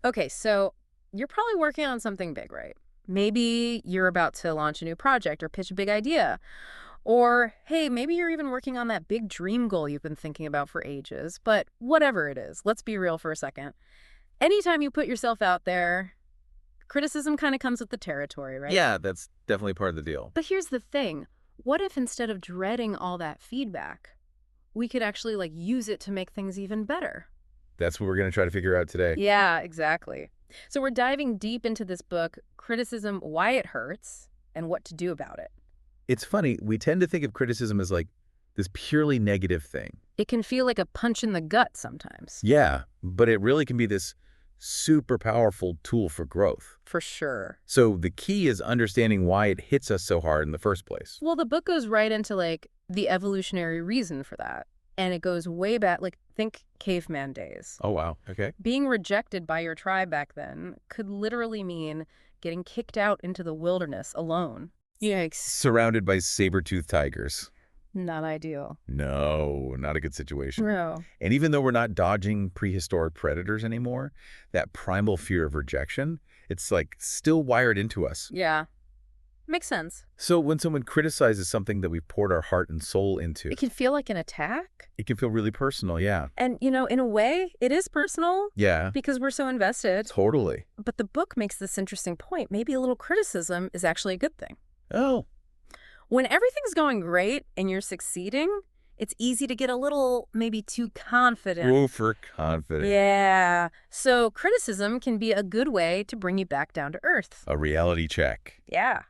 Okay, so you're probably working on something big, right? Maybe you're about to launch a new project or pitch a big idea. Or, hey, maybe you're even working on that big dream goal you've been thinking about for ages. But whatever it is, let's be real for a second. Anytime you put yourself out there, criticism kind of comes with the territory, right? Yeah, that's definitely part of the deal. But here's the thing. What if instead of dreading all that feedback, we could actually use it to make things even better? That's what we're going to try to figure out today. Yeah, exactly. So we're diving deep into this book, Criticism, Why It Hurts and What to Do About It. It's funny, we tend to think of criticism as like this purely negative thing. It can feel like a punch in the gut sometimes. Yeah, but it really can be this super powerful tool for growth. For sure. So the key is understanding why it hits us so hard in the first place. Well, the book goes right into the evolutionary reason for that. And it goes way back, think caveman days. Oh, wow. Okay. Being rejected by your tribe back then could literally mean getting kicked out into the wilderness alone. Yikes. Surrounded by saber-toothed tigers. Not ideal. No, not a good situation. No. And even though we're not dodging prehistoric predators anymore, that primal fear of rejection, it's still wired into us. Yeah. Makes sense. So when someone criticizes something that we've poured our heart and soul into, It can feel like an attack. it can feel really personal, yeah. And, in a way, it is personal Yeah, because we're so invested. totally. But the book makes this interesting point. Maybe a little criticism is actually a good thing. Oh, When everything's going great and you're succeeding, it's easy to get a little maybe too confident. overconfident. Yeah. So criticism can be a good way to bring you back down to earth. A reality check. Yeah.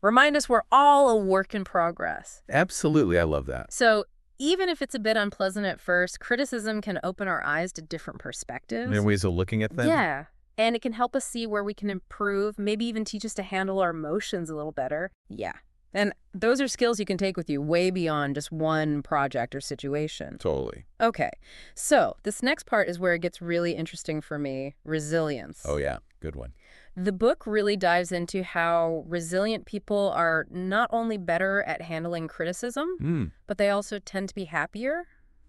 Remind us we're all a work in progress. Absolutely, I love that. So even if it's a bit unpleasant at first, criticism can open our eyes to different perspectives. There are ways of looking at things? Yeah. And it can help us see where we can improve, maybe even teach us to handle our emotions a little better. Yeah. And those are skills you can take with you way beyond just one project or situation. Totally. Okay. So this next part is where it gets really interesting for me, resilience. Oh, yeah. Good one. The book really dives into how resilient people are not only better at handling criticism, but they also tend to be happier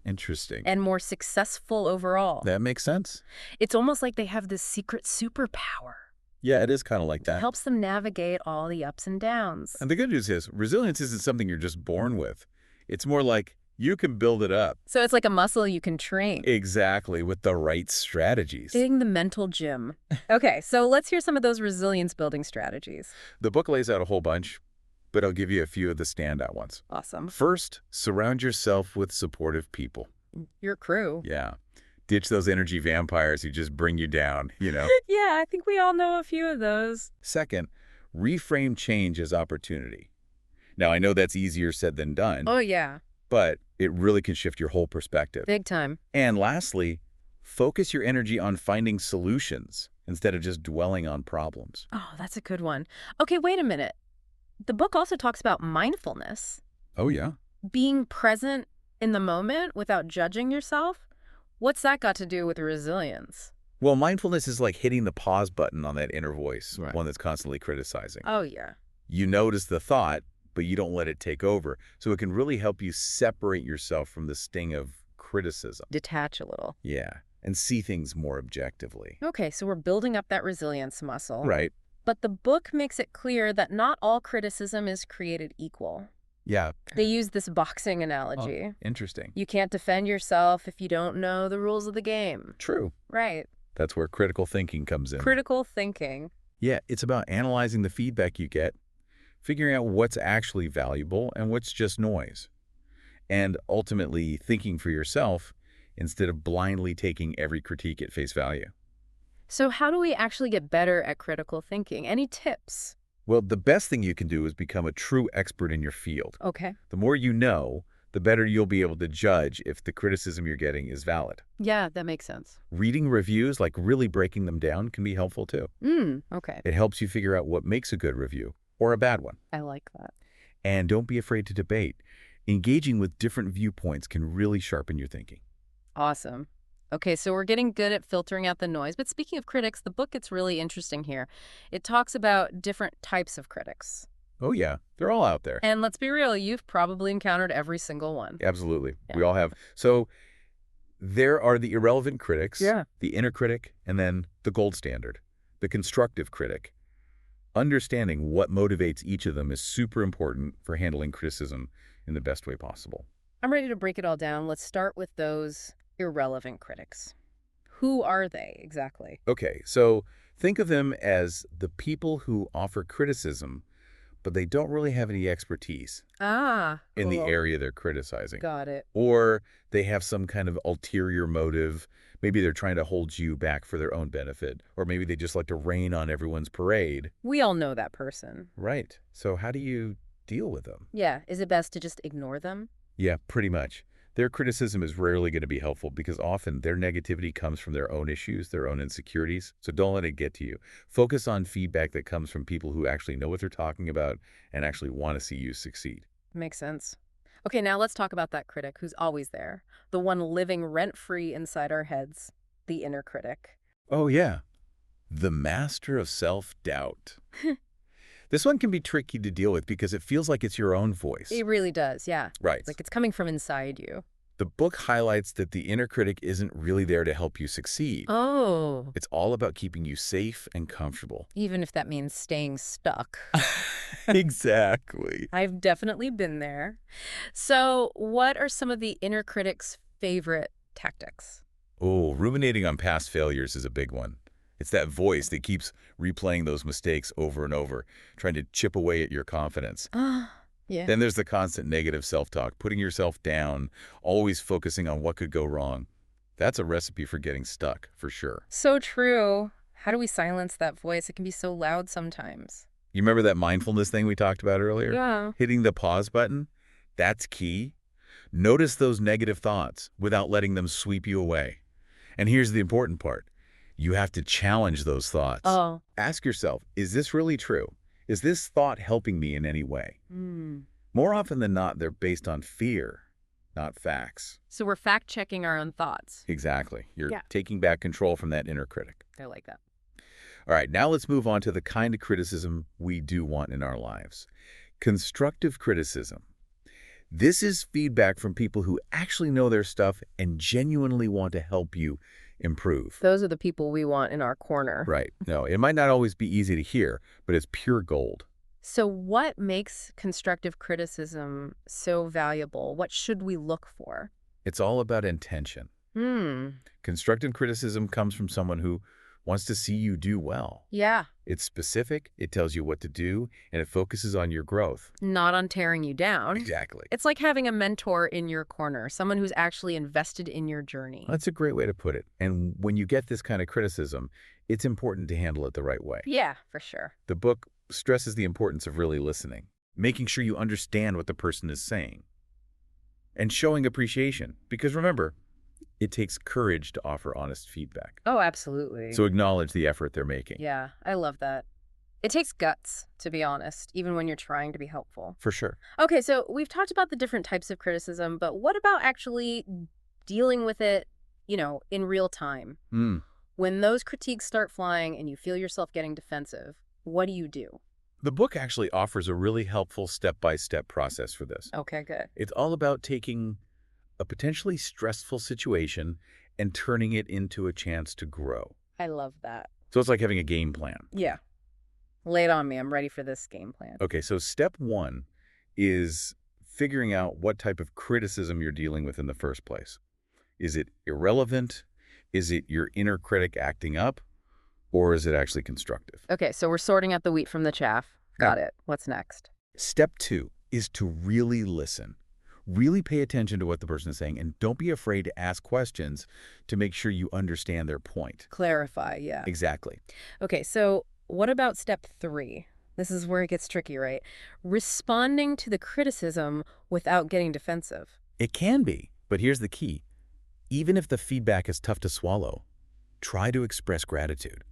Interesting. and more successful overall. That makes sense. It's almost like they have this secret superpower. Yeah, it is kind of like It that. helps them navigate all the ups and downs. And the good news is, resilience isn't something you're just born with. It's more like you can build it up. So it's like a muscle you can train. Exactly, with the right strategies. Hitting the mental gym. Okay, so let's hear some of those resilience building strategies. The book lays out a whole bunch, but I'll give you a few of the standout ones. Awesome. First, surround yourself with supportive people. Your crew. Yeah. Ditch those energy vampires who just bring you down, Yeah, I think we all know a few of those. Second, reframe change as opportunity. Now, I know that's easier said than done, Oh, yeah. but it really can shift your whole perspective. Big time. And lastly, focus your energy on finding solutions instead of just dwelling on problems. Oh, that's a good one. Okay, wait a minute. The book also talks about mindfulness, Oh, yeah? being present in the moment without judging yourself. What's that got to do with resilience? Well, mindfulness is like hitting the pause button on that inner voice, Right. one that's constantly criticizing. Oh, yeah. You notice the thought, but you don't let it take over. So it can really help you separate yourself from the sting of criticism. Detach a little. Yeah, and see things more objectively. Okay, so we're building up that resilience muscle. Right. But the book makes it clear that not all criticism is created equal. Yeah. They use this boxing analogy. Oh, interesting. You can't defend yourself if you don't know the rules of the game. True. Right. That's where critical thinking comes in. Critical thinking. Yeah, it's about analyzing the feedback you get, figuring out what's actually valuable and what's just noise, and ultimately thinking for yourself instead of blindly taking every critique at face value. So how do we actually get better at critical thinking? Any tips? Well, the best thing you can do is become a true expert in your field. Okay. The more you know, the better you'll be able to judge if the criticism you're getting is valid. Yeah, that makes sense. Reading reviews, like really breaking them down, can be helpful too. Okay. It helps you figure out what makes a good review or a bad one. I like that. And don't be afraid to debate. Engaging with different viewpoints can really sharpen your thinking. Awesome. Okay, so we're getting good at filtering out the noise. But speaking of critics, the book gets really interesting here. It talks about different types of critics. Oh yeah, they're all out there. And let's be real, you've probably encountered every single one. Absolutely. Yeah. We all have. So There are the irrelevant critics, Yeah. the inner critic, and then the gold standard, the constructive critic. Understanding what motivates each of them is super important for handling criticism in the best way possible. I'm ready to break it all down. Let's start with those irrelevant critics. Who are they exactly? Okay, so think of them as the people who offer criticism, but they don't really have any expertise Ah, in the cool. area they're criticizing. Got it. Or they have some kind of ulterior motive. Maybe they're trying to hold you back for their own benefit. Or maybe they just like to rain on everyone's parade. We all know that person. Right. So how do you deal with them? Yeah, is it best to just ignore them? Yeah, pretty much. Their criticism is rarely going to be helpful because often their negativity comes from their own issues, their own insecurities. So don't let it get to you. Focus on feedback that comes from people who actually know what they're talking about and actually want to see you succeed. Makes sense. Okay, now let's talk about that critic who's always there. The one living rent-free inside our heads, the inner critic. Oh, yeah. The master of self-doubt. This one can be tricky to deal with because it feels like it's your own voice. It really does, yeah. Right. It's like it's coming from inside you. The book highlights that the inner critic isn't really there to help you succeed. Oh. It's all about keeping you safe and comfortable. Even if that means staying stuck. Exactly. I've definitely been there. So, what are some of the inner critic's favorite tactics? Oh, ruminating on past failures is a big one. It's that voice that keeps replaying those mistakes over and over, trying to chip away at your confidence. Ah, yeah. Then there's the constant negative self-talk, putting yourself down, always focusing on what could go wrong. That's a recipe for getting stuck, for sure. So true. How do we silence that voice? It can be so loud sometimes. You remember that mindfulness thing we talked about earlier? Yeah. Hitting the pause button? That's key. Notice those negative thoughts without letting them sweep you away. And here's the important part. You have to challenge those thoughts. Oh. Ask yourself, is this really true? Is this thought helping me in any way? Mm. More often than not, they're based on fear, not facts. So we're fact-checking our own thoughts. Exactly. You're Yeah. taking back control from that inner critic. I like that. All right, now let's move on to the kind of criticism we do want in our lives. Constructive criticism. This is feedback from people who actually know their stuff and genuinely want to help you improve. Those are the people we want in our corner. Right. No, it might not always be easy to hear, but it's pure gold. So what makes constructive criticism so valuable? What should we look for? It's all about intention. Constructive criticism comes from someone who wants to see you do well. Yeah. It's specific, it tells you what to do, and it focuses on your growth. Not on tearing you down. Exactly. It's like having a mentor in your corner, someone who's actually invested in your journey. That's a great way to put it. And when you get this kind of criticism, it's important to handle it the right way. Yeah, for sure. The book stresses the importance of really listening, making sure you understand what the person is saying, and showing appreciation. Because remember, it takes courage to offer honest feedback. Oh, absolutely. So acknowledge the effort they're making. Yeah, I love that. It takes guts, to be honest, even when you're trying to be helpful. For sure. Okay, so we've talked about the different types of criticism, but what about actually dealing with it, in real time? When those critiques start flying and you feel yourself getting defensive, what do you do? The book actually offers a really helpful step-by-step process for this. Okay, good. It's all about taking a potentially stressful situation and turning it into a chance to grow. I love that. So it's like having a game plan. Yeah. Lay it on me. I'm ready for this game plan. Okay, so step one is figuring out what type of criticism you're dealing with in the first place. Is it irrelevant? Is it your inner critic acting up? Or is it actually constructive? Okay, so we're sorting out the wheat from the chaff. Got it. What's next? Step two is to really listen. Really pay attention to what the person is saying, and don't be afraid to ask questions to make sure you understand their point. Clarify, yeah. Exactly. Okay, so what about step 3? This is where it gets tricky, right? Responding to the criticism without getting defensive. It can be, but here's the key. Even if the feedback is tough to swallow, try to express gratitude.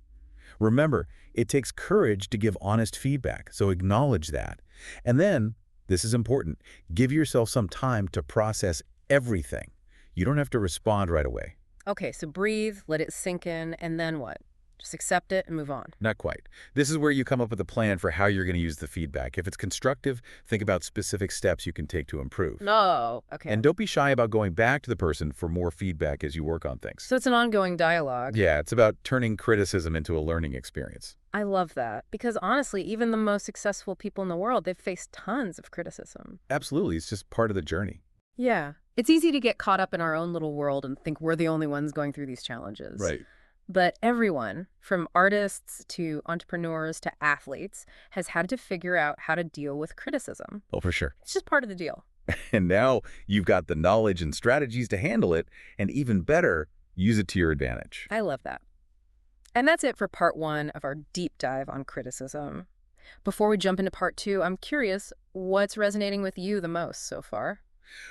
Remember, it takes courage to give honest feedback, so acknowledge that. And then, this is important, give yourself some time to process everything. You don't have to respond right away. Okay, so breathe, let it sink in, and then what? Just accept it and move on. Not quite. This is where you come up with a plan for how you're going to use the feedback. If it's constructive, think about specific steps you can take to improve. No. Okay. And don't be shy about going back to the person for more feedback as you work on things. So it's an ongoing dialogue. Yeah, it's about turning criticism into a learning experience. I love that. Because honestly, even the most successful people in the world, they've faced tons of criticism. Absolutely, it's just part of the journey. Yeah. It's easy to get caught up in our own little world and think we're the only ones going through these challenges. Right. But everyone, from artists to entrepreneurs to athletes, has had to figure out how to deal with criticism. Oh, for sure. It's just part of the deal. And now you've got the knowledge and strategies to handle it, and even better, use it to your advantage. I love that. And that's it for part 1 of our deep dive on criticism. Before we jump into part 2, I'm curious, what's resonating with you the most so far?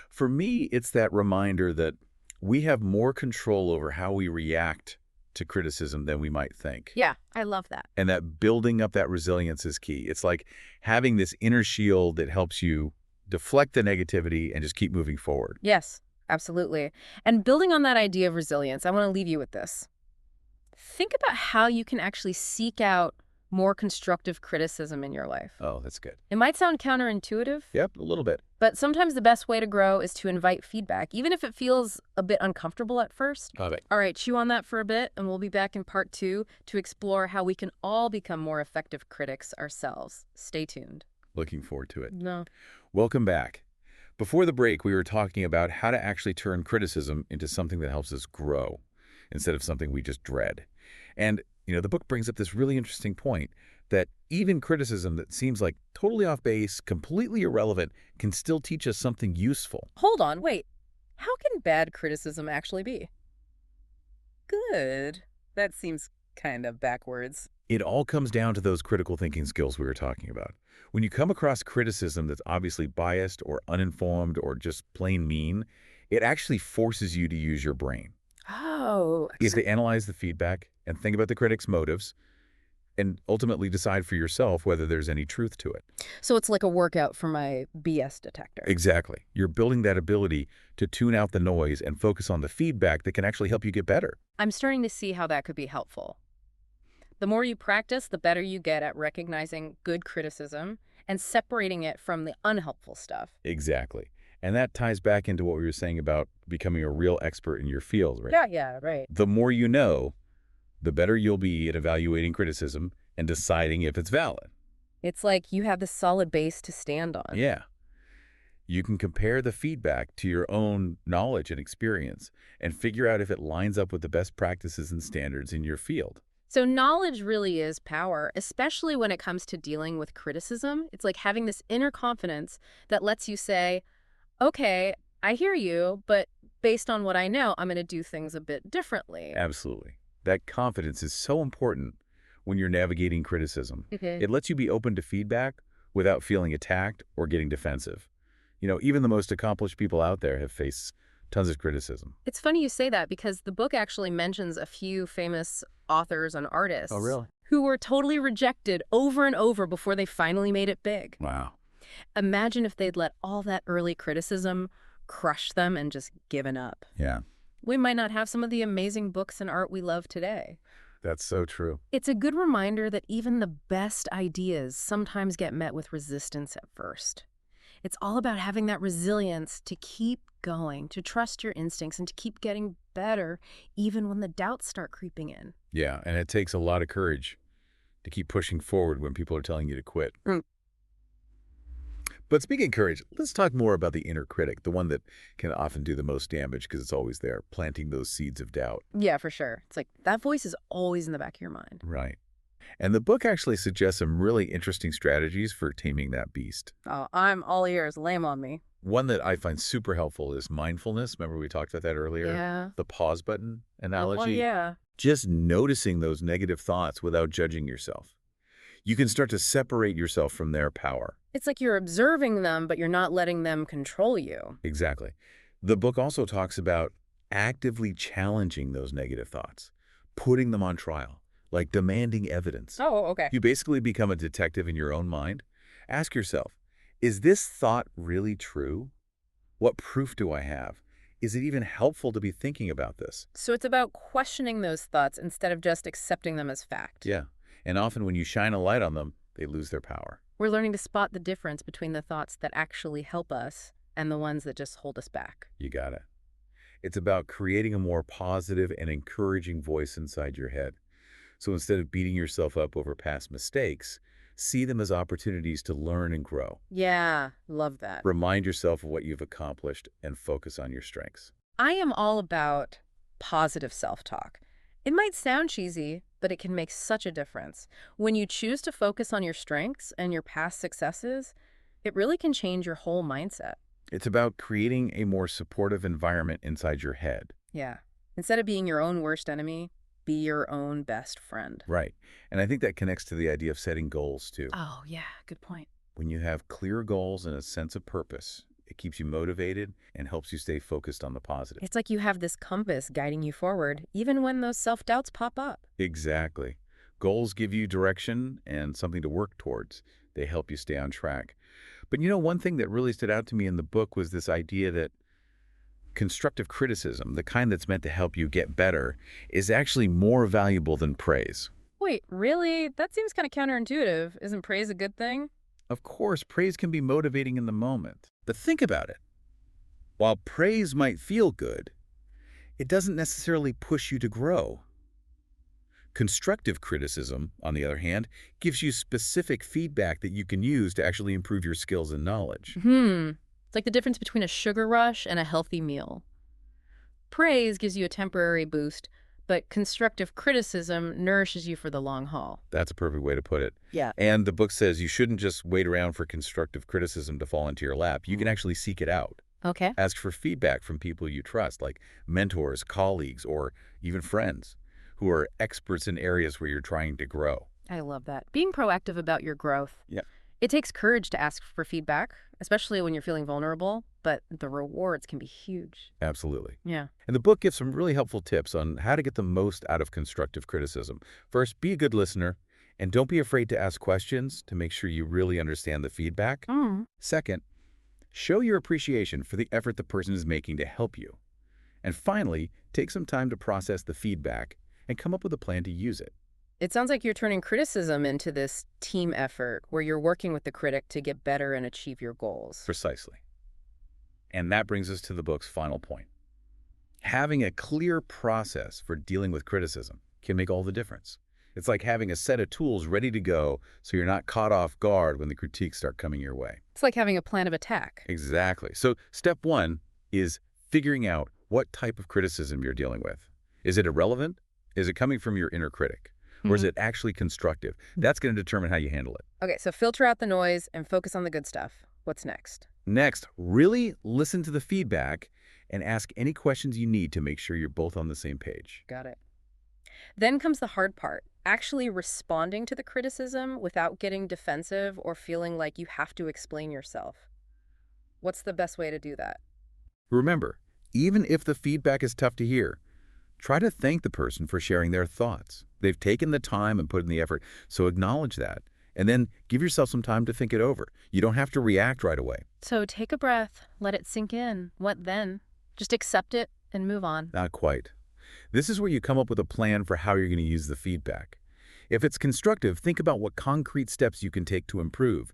For me, it's that reminder that we have more control over how we react to criticism than we might think. Yeah, I love that. And that building up that resilience is key. It's like having this inner shield that helps you deflect the negativity and just keep moving forward. Yes, absolutely. And building on that idea of resilience, I want to leave you with this. Think about how you can actually seek out more constructive criticism in your life. Oh, that's good. It might sound counterintuitive, Yep, a little bit. but sometimes the best way to grow is to invite feedback, even if it feels a bit uncomfortable at first. Love it. All right, chew on that for a bit, and we'll be back in part 2 to explore how we can all become more effective critics ourselves. Stay tuned. Looking forward to it. No. Welcome back. Before the break, we were talking about how to actually turn criticism into something that helps us grow instead of something we just dread. And, the book brings up this really interesting point that even criticism that seems like totally off base, completely irrelevant, can still teach us something useful. Hold on, wait. How can bad criticism actually be good? That seems kind of backwards. It all comes down to those critical thinking skills we were talking about. When you come across criticism that's obviously biased or uninformed or just plain mean, it actually forces you to use your brain. Oh, You have to analyze the feedback and think about the critic's motives and ultimately decide for yourself whether there's any truth to it. so it's like a workout for my BS detector. Exactly. You're building that ability to tune out the noise and focus on the feedback that can actually help you get better. I'm starting to see how that could be helpful. The more you practice, the better you get at recognizing good criticism and separating it from the unhelpful stuff. Exactly. And that ties back into what we were saying about becoming a real expert in your field, right? Yeah, right. The more you know, the better you'll be at evaluating criticism and deciding if it's valid. It's like you have this solid base to stand on. Yeah. You can compare the feedback to your own knowledge and experience and figure out if it lines up with the best practices and standards in your field. So knowledge really is power, especially when it comes to dealing with criticism. It's like having this inner confidence that lets you say, okay, I hear you, but based on what I know, I'm going to do things a bit differently. Absolutely. That confidence is so important when you're navigating criticism. Okay. It lets you be open to feedback without feeling attacked or getting defensive. Even the most accomplished people out there have faced tons of criticism. It's funny you say that because the book actually mentions a few famous authors and artists who were totally rejected over and over before they finally made it big. Wow. Imagine if they'd let all that early criticism crush them and just given up. Yeah, We might not have some of the amazing books and art we love today. that's so true. It's a good reminder that even the best ideas sometimes get met with resistance at first. It's all about having that resilience to keep going, to trust your instincts, and to keep getting better even when the doubts start creeping in. Yeah, and it takes a lot of courage to keep pushing forward when people are telling you to quit. Mm. But speaking of courage, let's talk more about the inner critic, the one that can often do the most damage because it's always there, planting those seeds of doubt. Yeah, for sure. It's like that voice is always in the back of your mind. Right. And the book actually suggests some really interesting strategies for taming that beast. Oh, I'm all ears. Lame on me. One that I find super helpful is mindfulness. Remember we talked about that earlier? Yeah. The pause button analogy. Well, yeah. Just noticing those negative thoughts without judging yourself. You can start to separate yourself from their power. It's like you're observing them, but you're not letting them control you. Exactly. The book also talks about actively challenging those negative thoughts, putting them on trial, like demanding evidence. Oh, okay. You basically become a detective in your own mind. Ask yourself, is this thought really true? What proof do I have? Is it even helpful to be thinking about this? So it's about questioning those thoughts instead of just accepting them as fact. Yeah. And often when you shine a light on them, they lose their power. We're learning to spot the difference between the thoughts that actually help us and the ones that just hold us back. You got it. It's about creating a more positive and encouraging voice inside your head. So instead of beating yourself up over past mistakes, see them as opportunities to learn and grow. Yeah, love that. Remind yourself of what you've accomplished and focus on your strengths. I am all about positive self-talk. It might sound cheesy, but it can make such a difference. When you choose to focus on your strengths and your past successes, it really can change your whole mindset. It's about creating a more supportive environment inside your head. Yeah. Instead of being your own worst enemy, be your own best friend. Right. And I think that connects to the idea of setting goals too. Oh, yeah, good point. When you have clear goals and a sense of purpose, it keeps you motivated and helps you stay focused on the positive. It's like you have this compass guiding you forward, even when those self-doubts pop up. Exactly. Goals give you direction and something to work towards. They help you stay on track. But one thing that really stood out to me in the book was this idea that constructive criticism, the kind that's meant to help you get better, is actually more valuable than praise. Wait, really? That seems kind of counterintuitive. Isn't praise a good thing? Of course, praise can be motivating in the moment, but think about it. While praise might feel good, it doesn't necessarily push you to grow. Constructive criticism, on the other hand, gives you specific feedback that you can use to actually improve your skills and knowledge. It's like the difference between a sugar rush and a healthy meal. Praise gives you a temporary boost, but constructive criticism nourishes you for the long haul. That's a perfect way to put it. Yeah. And the book says you shouldn't just wait around for constructive criticism to fall into your lap. You can actually seek it out. Okay. Ask for feedback from people you trust, like mentors, colleagues, or even friends who are experts in areas where you're trying to grow. I love that. Being proactive about your growth. Yeah. It takes courage to ask for feedback, especially when you're feeling vulnerable, but the rewards can be huge. Absolutely. Yeah. And the book gives some really helpful tips on how to get the most out of constructive criticism. First, be a good listener, and don't be afraid to ask questions to make sure you really understand the feedback. Second, show your appreciation for the effort the person is making to help you. And finally, take some time to process the feedback and come up with a plan to use it. It sounds like you're turning criticism into this team effort where you're working with the critic to get better and achieve your goals. Precisely. And that brings us to the book's final point. Having a clear process for dealing with criticism can make all the difference. It's like having a set of tools ready to go so you're not caught off guard when the critiques start coming your way. It's like having a plan of attack. Exactly. So step one is figuring out what type of criticism you're dealing with. Is it irrelevant? Is it coming from your inner critic? Or is it actually constructive? That's going to determine how you handle it. Okay, so filter out the noise and focus on the good stuff. What's next? Next, really listen to the feedback and ask any questions you need to make sure you're both on the same page. Got it. Then comes the hard part, actually responding to the criticism without getting defensive or feeling like you have to explain yourself. What's the best way to do that? Remember, even if the feedback is tough to hear, try to thank the person for sharing their thoughts. They've taken the time and put in the effort, so acknowledge that. And then give yourself some time to think it over. You don't have to react right away. So take a breath, let it sink in. What then? Just accept it and move on. Not quite. This is where you come up with a plan for how you're going to use the feedback. If it's constructive, think about what concrete steps you can take to improve.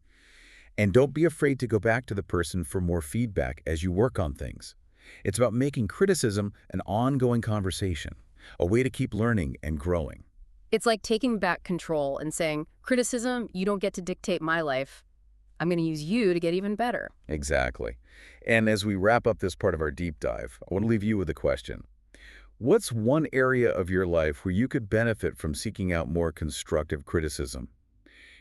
And don't be afraid to go back to the person for more feedback as you work on things. It's about making criticism an ongoing conversation, a way to keep learning and growing. It's like taking back control and saying, criticism, you don't get to dictate my life. I'm going to use you to get even better. Exactly. And as we wrap up this part of our deep dive, I want to leave you with a question. What's one area of your life where you could benefit from seeking out more constructive criticism?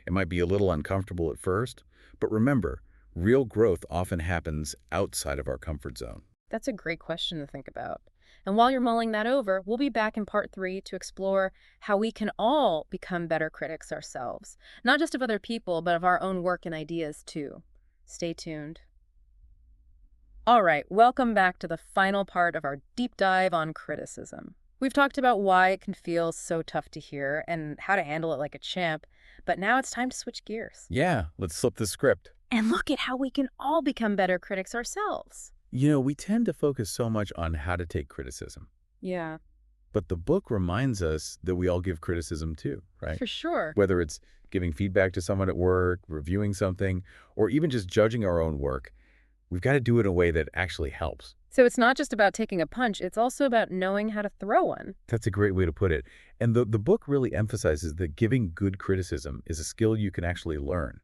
It might be a little uncomfortable at first, but remember, real growth often happens outside of our comfort zone. That's a great question to think about. And while you're mulling that over, we'll be back in part 3 to explore how we can all become better critics ourselves, not just of other people, but of our own work and ideas too. Stay tuned. All right, welcome back to the final part of our deep dive on criticism. We've talked about why it can feel so tough to hear and how to handle it like a champ, but now it's time to switch gears. Yeah, let's flip the script. And look at how we can all become better critics ourselves. We tend to focus so much on how to take criticism. Yeah, But the book reminds us that we all give criticism too, right? for sure. Whether it's giving feedback to someone at work, reviewing something, or even just judging our own work, we've got to do it in a way that actually helps. So it's not just about taking a punch, it's also about knowing how to throw one. That's a great way to put it. And the book really emphasizes that giving good criticism is a skill you can actually learn.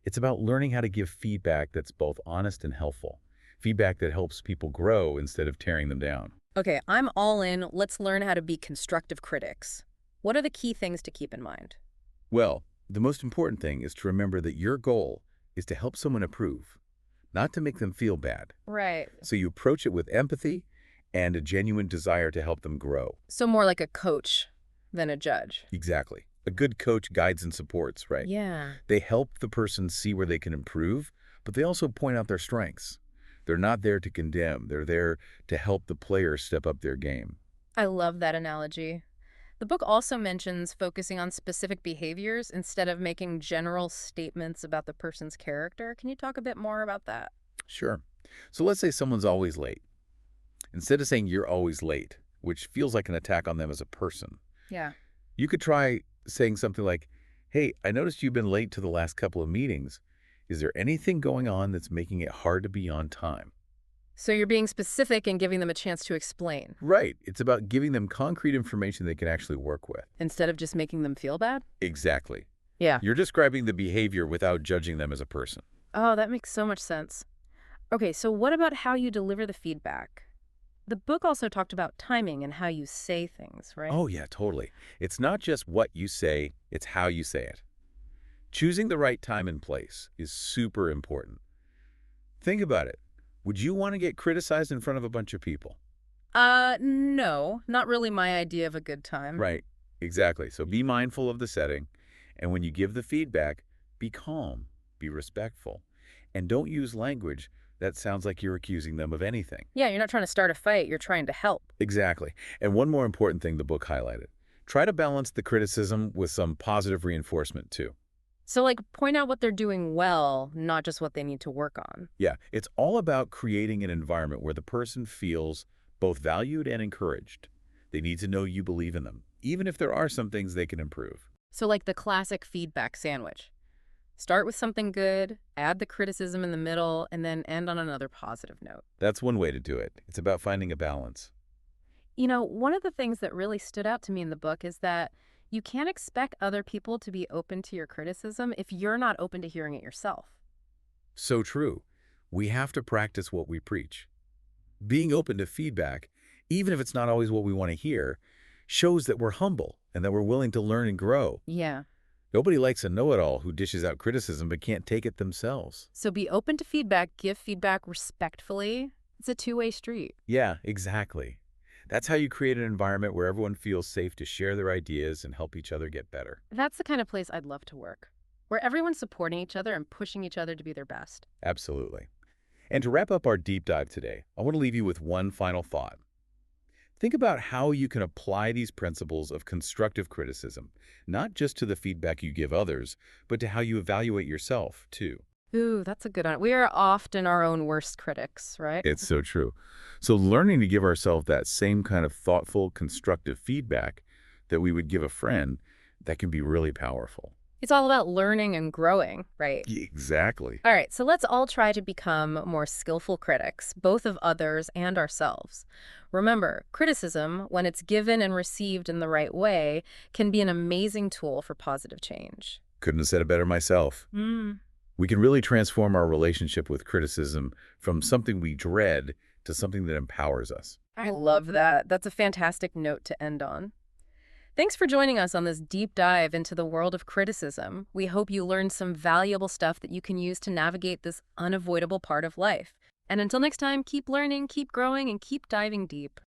It's about learning how to give feedback that's both honest and helpful. Feedback that helps people grow instead of tearing them down. Okay, I'm all in. Let's learn how to be constructive critics. What are the key things to keep in mind? Well, the most important thing is to remember that your goal is to help someone improve, not to make them feel bad. Right. So you approach it with empathy and a genuine desire to help them grow. So more like a coach than a judge. Exactly. A good coach guides and supports, right? Yeah. They help the person see where they can improve, but they also point out their strengths. They're not there to condemn. They're there to help the player step up their game. I love that analogy. The book also mentions focusing on specific behaviors instead of making general statements about the person's character. Can you talk a bit more about that? Sure. So let's say someone's always late. Instead of saying you're always late, which feels like an attack on them as a person, Yeah. you could try saying something like, hey, I noticed you've been late to the last couple of meetings. Is there anything going on that's making it hard to be on time? So you're being specific and giving them a chance to explain Right. It's about giving them concrete information they can actually work with. instead of just making them feel bad? Exactly. Yeah. You're describing the behavior without judging them as a person. Oh, that makes so much sense. Okay, so what about how you deliver the feedback? The book also talked about timing and how you say things, right? Oh, yeah, totally. It's not just what you say, it's how you say it. Choosing the right time and place is super important. Think about it. Would you want to get criticized in front of a bunch of people? No, not really my idea of a good time. Right. Exactly. So be mindful of the setting. And when you give the feedback, be calm, be respectful, and don't use language that sounds like you're accusing them of anything. Yeah, you're not trying to start a fight, you're trying to help. Exactly. And one more important thing the book highlighted. Try to balance the criticism with some positive reinforcement too. So, like, point out what they're doing well, not just what they need to work on. Yeah, it's all about creating an environment where the person feels both valued and encouraged. They need to know you believe in them, even if there are some things they can improve. So, like the classic feedback sandwich. Start with something good, add the criticism in the middle, and then end on another positive note. That's one way to do it. It's about finding a balance. You know, one of the things that really stood out to me in the book is that you can't expect other people to be open to your criticism if you're not open to hearing it yourself. So true. We have to practice what we preach. Being open to feedback, even if it's not always what we want to hear, shows that we're humble and that we're willing to learn and grow. Yeah. Nobody likes a know-it-all who dishes out criticism but can't take it themselves. So be open to feedback, give feedback respectfully. It's a two-way street. Yeah, exactly. That's how you create an environment where everyone feels safe to share their ideas and help each other get better. That's the kind of place I'd love to work, where everyone's supporting each other and pushing each other to be their best. Absolutely. And to wrap up our deep dive today, I want to leave you with one final thought. Think about how you can apply these principles of constructive criticism, not just to the feedback you give others, but to how you evaluate yourself, too. Ooh, that's a good one. We are often our own worst critics, right? It's so true. So learning to give ourselves that same kind of thoughtful, constructive feedback that we would give a friend, that can be really powerful. It's all about learning and growing, right? Exactly. All right, so let's all try to become more skillful critics, both of others and ourselves. Remember, criticism, when it's given and received in the right way, can be an amazing tool for positive change. Couldn't have said it better myself. We can really transform our relationship with criticism from something we dread to something that empowers us. I love that. That's a fantastic note to end on. Thanks for joining us on this deep dive into the world of criticism. We hope you learned some valuable stuff that you can use to navigate this unavoidable part of life. And until next time, keep learning, keep growing, and keep diving deep.